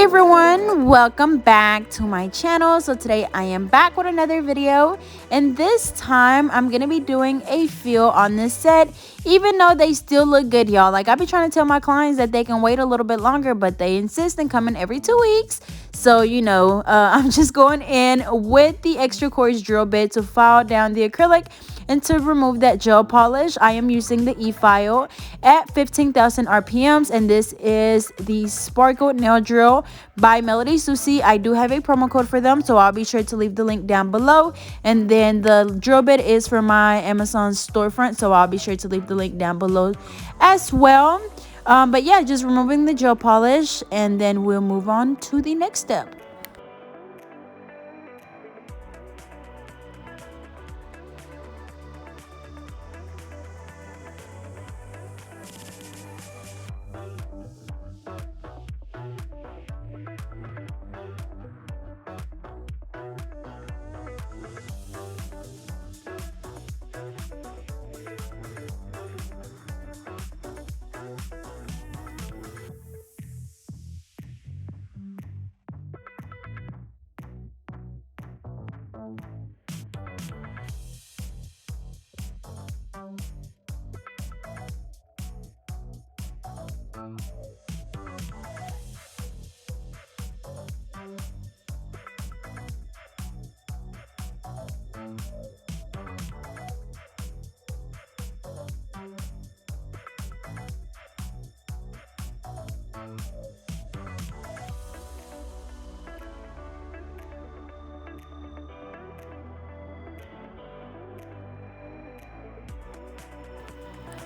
Hey everyone, welcome back to my channel. So today I am back with another video, and this time I'm gonna be doing a feel on this set, even though they still look good, y'all. Like, I be trying to tell my clients that they can wait a little bit longer, but they insist in coming every 2 weeks. So I'm just going in with the extra coarse drill bit to file down the acrylic. And to remove that gel polish, I am using the e-file at 15,000 RPMs, and this is the Sparkled Nail Drill by Melody Susie. I do have a promo code for them, so I'll be sure to leave the link down below. And then the drill bit is for my Amazon storefront, so I'll be sure to leave the link down below as well. But yeah, just removing the gel polish, and then we'll move on to the next step.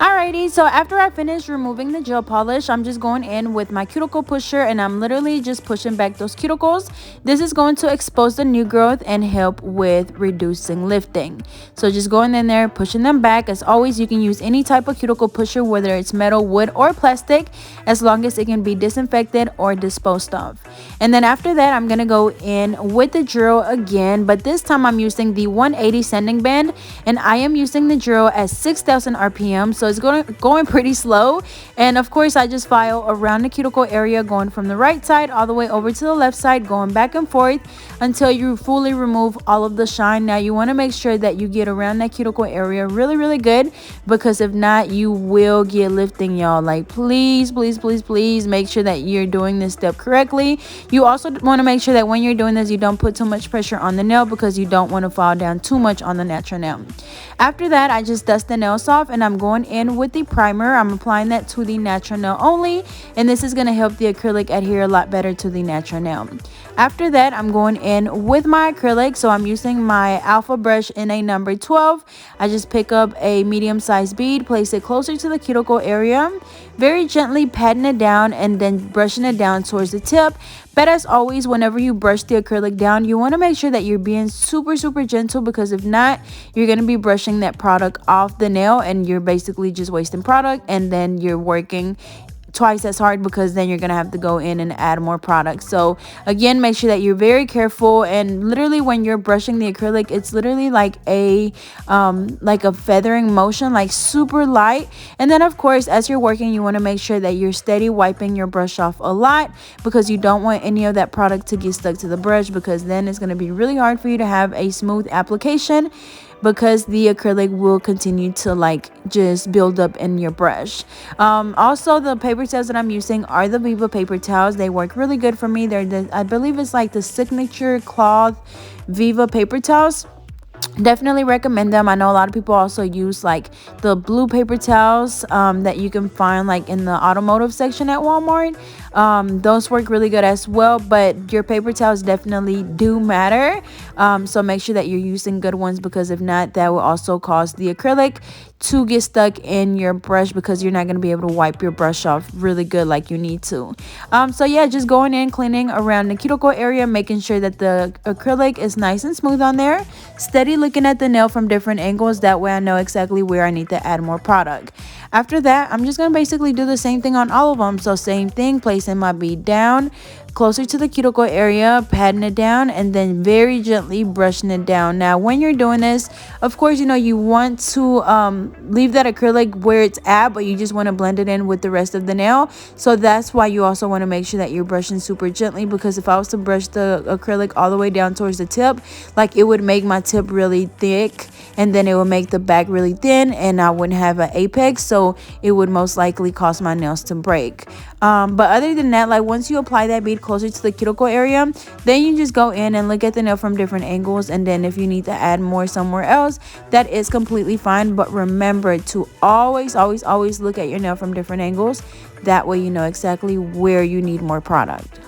Alrighty, so after I finish removing the gel polish, I'm just going in with my cuticle pusher, and I'm literally just pushing back those cuticles. This is going to expose the new growth and help with reducing lifting. So just going in there, pushing them back. As always, you can use any type of cuticle pusher, whether it's metal, wood, or plastic, as long as it can be disinfected or disposed of. And then after that, I'm gonna go in with the drill again, but this time I'm using the 180 sanding band, and I am using the drill at 6,000 RPM. So it's going pretty slow, and of course I just file around the cuticle area, going from the right side all the way over to the left side, going back and forth until you fully remove all of the shine. Now you want to make sure that you get around that cuticle area really good, because if not, you will get lifting, y'all. Like, please make sure that you're doing this step correctly. You also want to make sure that when you're doing this, you don't put too much pressure on the nail, because you don't want to fall down too much on the natural nail. After that, I just dust the nails off, and I'm going in with the primer. I'm applying that to the natural nail only, and this is going to help the acrylic adhere a lot better to the natural nail. After that, I'm going in with my acrylic, so I'm using my alpha brush in a number 12. I just pick up a medium-sized bead, place it closer to the cuticle area, very gently patting it down, and then brushing it down towards the tip. But as always, whenever you brush the acrylic down, you want to make sure that you're being super gentle, because if not, you're going to be brushing that product off the nail, and you're basically just wasting product, and then you're working twice as hard, because then you're gonna have to go in and add more product. So again, make sure that you're very careful, and literally when you're brushing the acrylic, it's literally like a feathering motion, like super light. And then of course, as you're working, you want to make sure that you're steady wiping your brush off a lot, because you don't want any of that product to get stuck to the brush, because then it's going to be really hard for you to have a smooth application, because the acrylic will continue to like just build up in your brush. Also, the paper towels that I'm using are the Viva paper towels. They work really good for me. I believe it's like the signature cloth Viva paper towels. Definitely recommend them. I know a lot of people also use like the blue paper towels that you can find like in the automotive section at Walmart. Those work really good as well, but your paper towels definitely do matter. So make sure that you're using good ones, because if not, that will also cause the acrylic to get stuck in your brush, because you're not going to be able to wipe your brush off really good like you need to. So yeah, just going in, cleaning around the cuticle area, making sure that the acrylic is nice and smooth on there. Steady looking at the nail from different angles, that way I know exactly where I need to add more product. After that, I'm just going to basically do the same thing on all of them. So same thing, placing my bead down closer to the cuticle area, patting it down, and then very gently brushing it down. Now when you're doing this, of course, you know, you want to leave that acrylic where it's at, but you just want to blend it in with the rest of the nail. So that's why you also want to make sure that you're brushing super gently, because if I was to brush the acrylic all the way down towards the tip, like, it would make my tip really thick, and then it would make the back really thin, and I wouldn't have an apex, so it would most likely cause my nails to break. But other than that, like, once you apply that bead closer to the cuticle area, then you just go in and look at the nail from different angles, and then if you need to add more somewhere else, that is completely fine. But remember to always look at your nail from different angles. That way you know exactly where you need more product.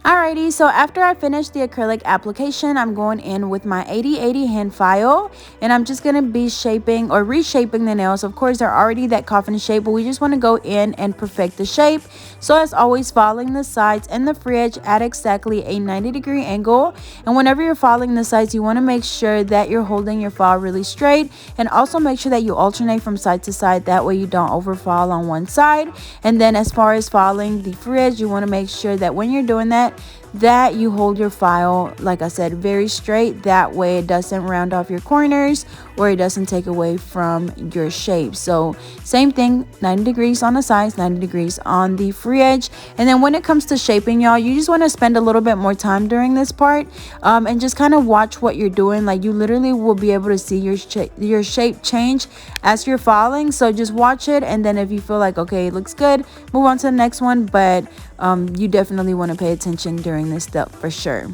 Alrighty, so after I finish the acrylic application, I'm going in with my 80/80 hand file, and I'm just going to be shaping or reshaping the nails. Of course, they're already that coffin shape, but we just want to go in and perfect the shape. So as always, following the sides and the free edge at exactly a 90-degree angle. And whenever you're following the sides, you want to make sure that you're holding your file really straight, and also make sure that you alternate from side to side. That way you don't overfall on one side. And then as far as following the free edge, you want to make sure that when you're doing that you hold your file, like I said, very straight. That way it doesn't round off your corners or it doesn't take away from your shape. So same thing, 90 degrees on the sides, 90 degrees on the free edge. And then when it comes to shaping, y'all, you just want to spend a little bit more time during this part, and just kind of watch what you're doing. Like, you literally will be able to see your shape change as you're following. So just watch it, and then if you feel like, okay, it looks good, move on to the next one. But you definitely want to pay attention during this step for sure.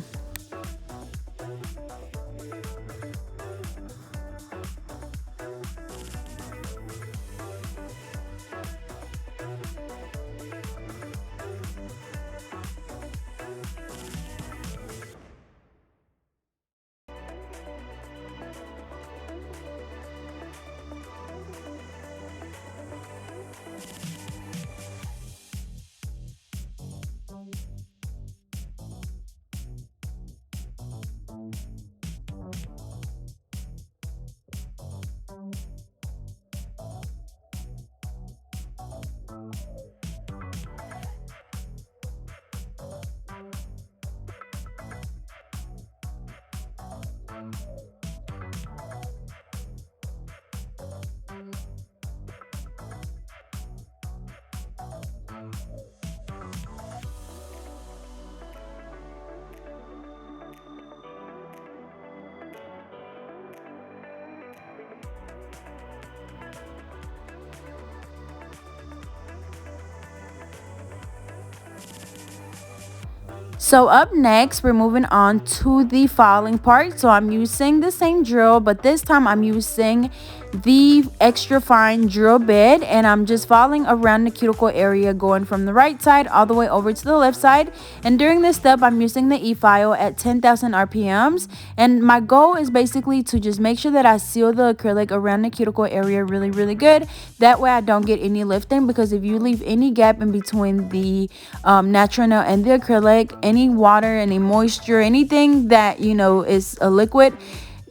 So up next, we're moving on to the filing part. So I'm using the same drill, but this time I'm using the extra fine drill bit, and I'm just filing around the cuticle area, going from the right side all the way over to the left side. And during this step, I'm using the e-file at 10,000 RPMs, and my goal is basically to just make sure that I seal the acrylic around the cuticle area really good. That way I don't get any lifting, because if you leave any gap in between the natural nail and the acrylic, any water, any moisture, anything that is a liquid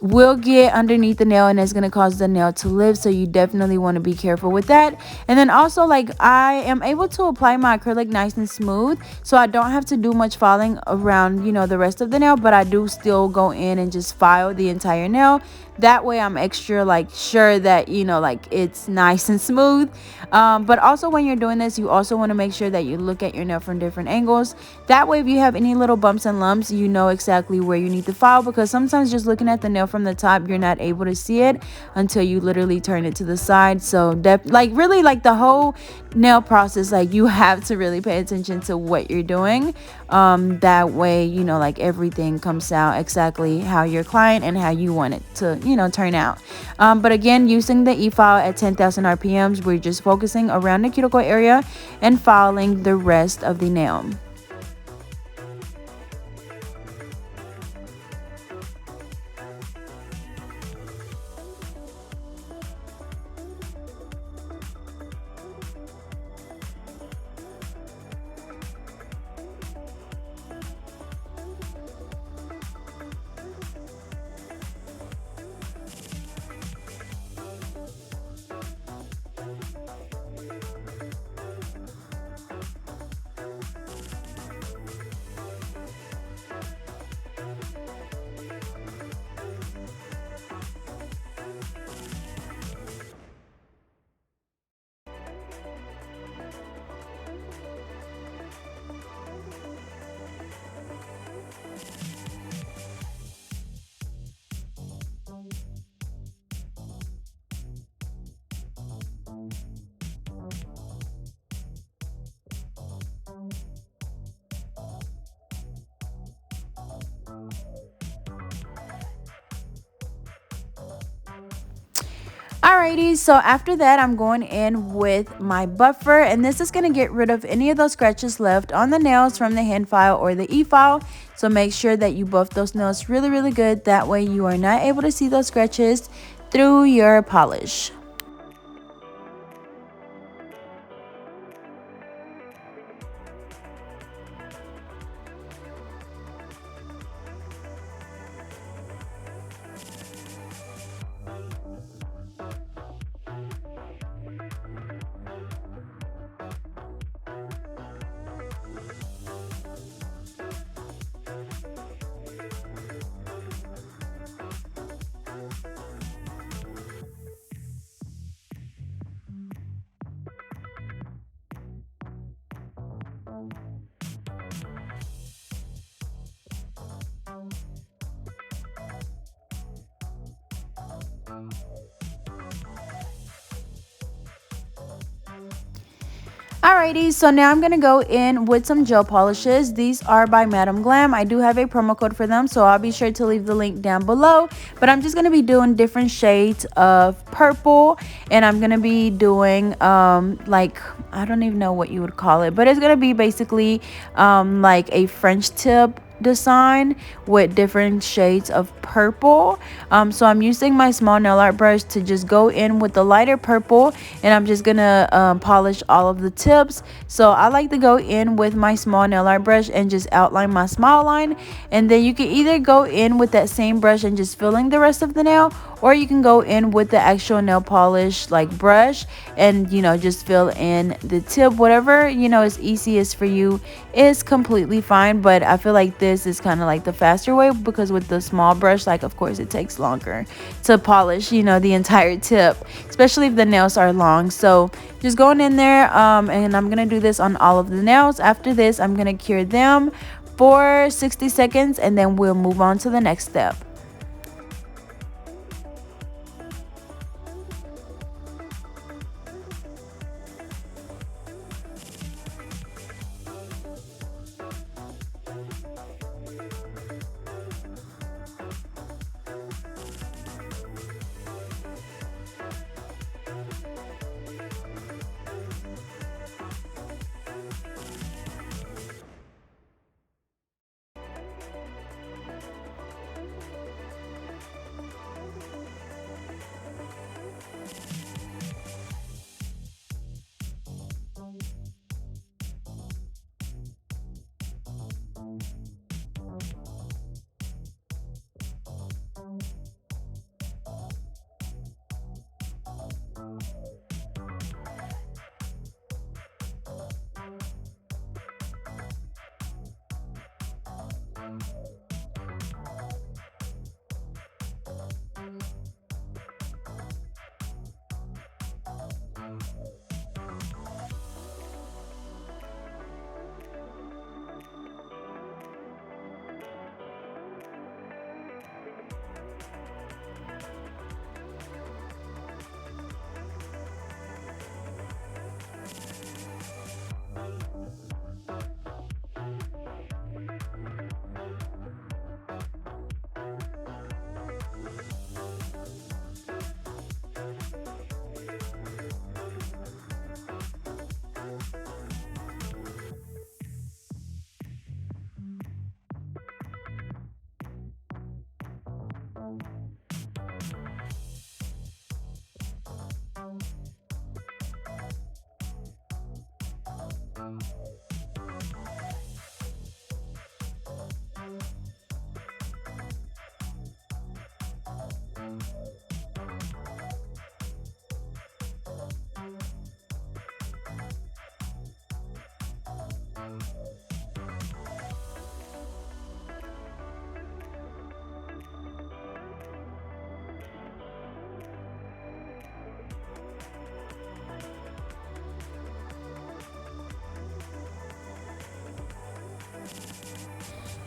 will get underneath the nail, and it's going to cause the nail to lift. So you definitely want to be careful with that. And then also, like, I am able to apply my acrylic nice and smooth, so I don't have to do much filing around the rest of the nail, but I do still go in and just file the entire nail. That way I'm extra sure that it's nice and smooth. But also, when you're doing this, you also want to make sure that you look at your nail from different angles. That way, if you have any little bumps and lumps, you know exactly where you need to file, because sometimes just looking at the nail from the top, you're not able to see it until you literally turn it to the side. So really, the whole nail process, you have to really pay attention to what you're doing. That way everything comes out exactly how your client and how you want it to turn out. But again, using the e-file at 10,000 RPMs, we're just focusing around the cuticle area and filing the rest of the nail. Alrighty, so after that, I'm going in with my buffer, and this is going to get rid of any of those scratches left on the nails from the hand file or the e-file. So make sure that you buff those nails really good. That way you are not able to see those scratches through your polish. Alrighty, so now I'm going to go in with some gel polishes. These are by Madam Glam. I do have a promo code for them, so I'll be sure to leave the link down below. But I'm just going to be doing different shades of purple, and I'm going to be doing I don't even know what you would call it, but it's going to be basically like a French tip design with different shades of purple. So I'm using my small nail art brush to just go in with the lighter purple, and I'm just gonna polish all of the tips. So I like to go in with my small nail art brush and just outline my smile line, and then you can either go in with that same brush and just filling the rest of the nail, or you can go in with the actual nail polish like brush and, you know, just fill in the tip. Whatever, you know, is easiest for you is completely fine, but I feel like this is kind of like the faster way, because with the small brush, like, of course it takes longer to polish, you know, the entire tip, especially if the nails are long. So just going in there, and I'm gonna do this on all of the nails. After this, I'm gonna cure them for 60 seconds, and then we'll move on to the next step.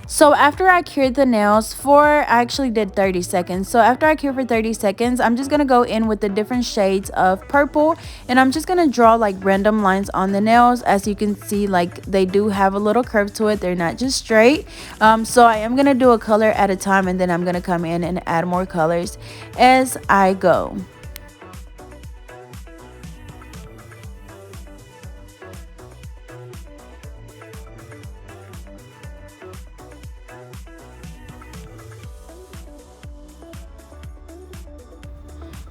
So after I cured the nails I actually did 30 seconds. So after I cured for 30 seconds, I'm just going to go in with the different shades of purple, and I'm just going to draw like random lines on the nails. As you can see, like, they do have a little curve to it. They're not just straight. So I am going to do a color at a time, and then I'm going to come in and add more colors as I go.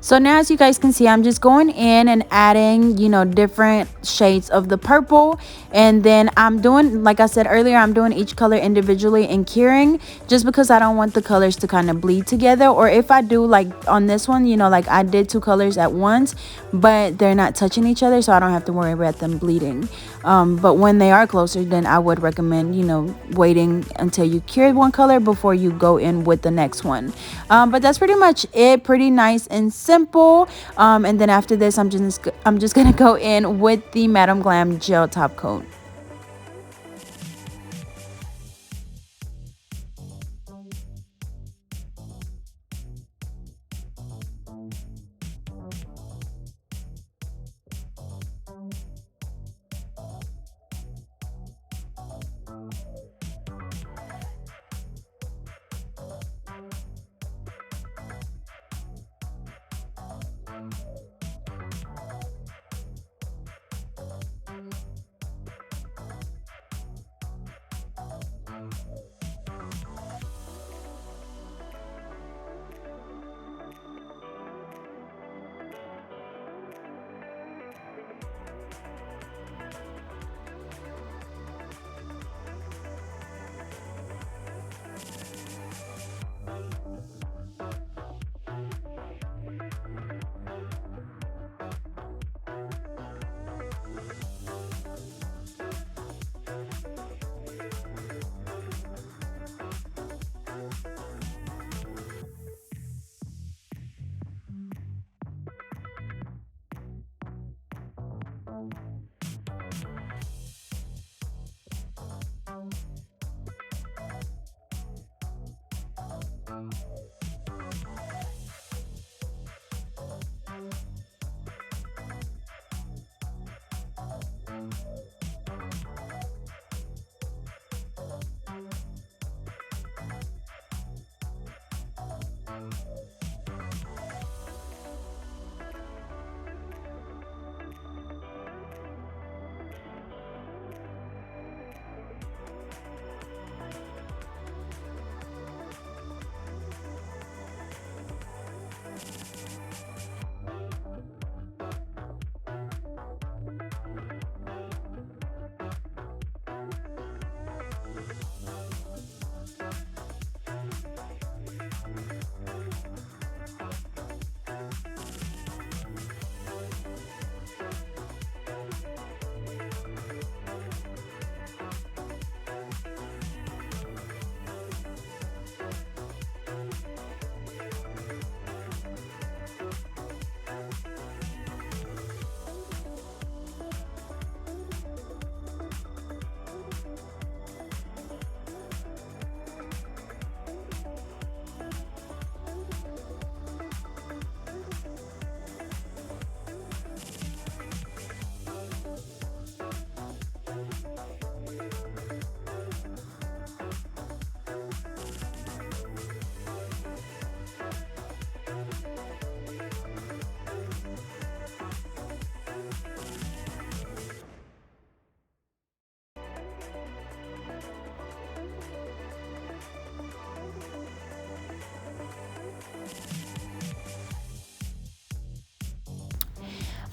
So now, as you guys can see, I'm just going in and adding, you know, different shades of the purple. And then I'm doing, like I said earlier, I'm doing each color individually and curing, just because I don't want the colors to kind of bleed together. Or if I do, like on this one, you know, like I did two colors at once, but they're not touching each other, so I don't have to worry about them bleeding. But when they are closer, then I would recommend, you know, waiting until you cure one color before you go in with the next one. But that's pretty much it. Pretty nice and simple. And then after this, I'm just gonna go in with the Madam Glam gel top coat.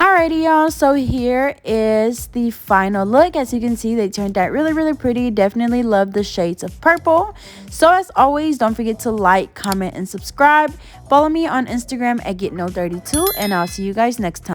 Alrighty, y'all, so here is the final look. As you can see, they turned out really, really pretty. Definitely love the shades of purple. So as always, don't forget to like, comment, and subscribe. Follow me on Instagram at GetNo32, and I'll see you guys next time.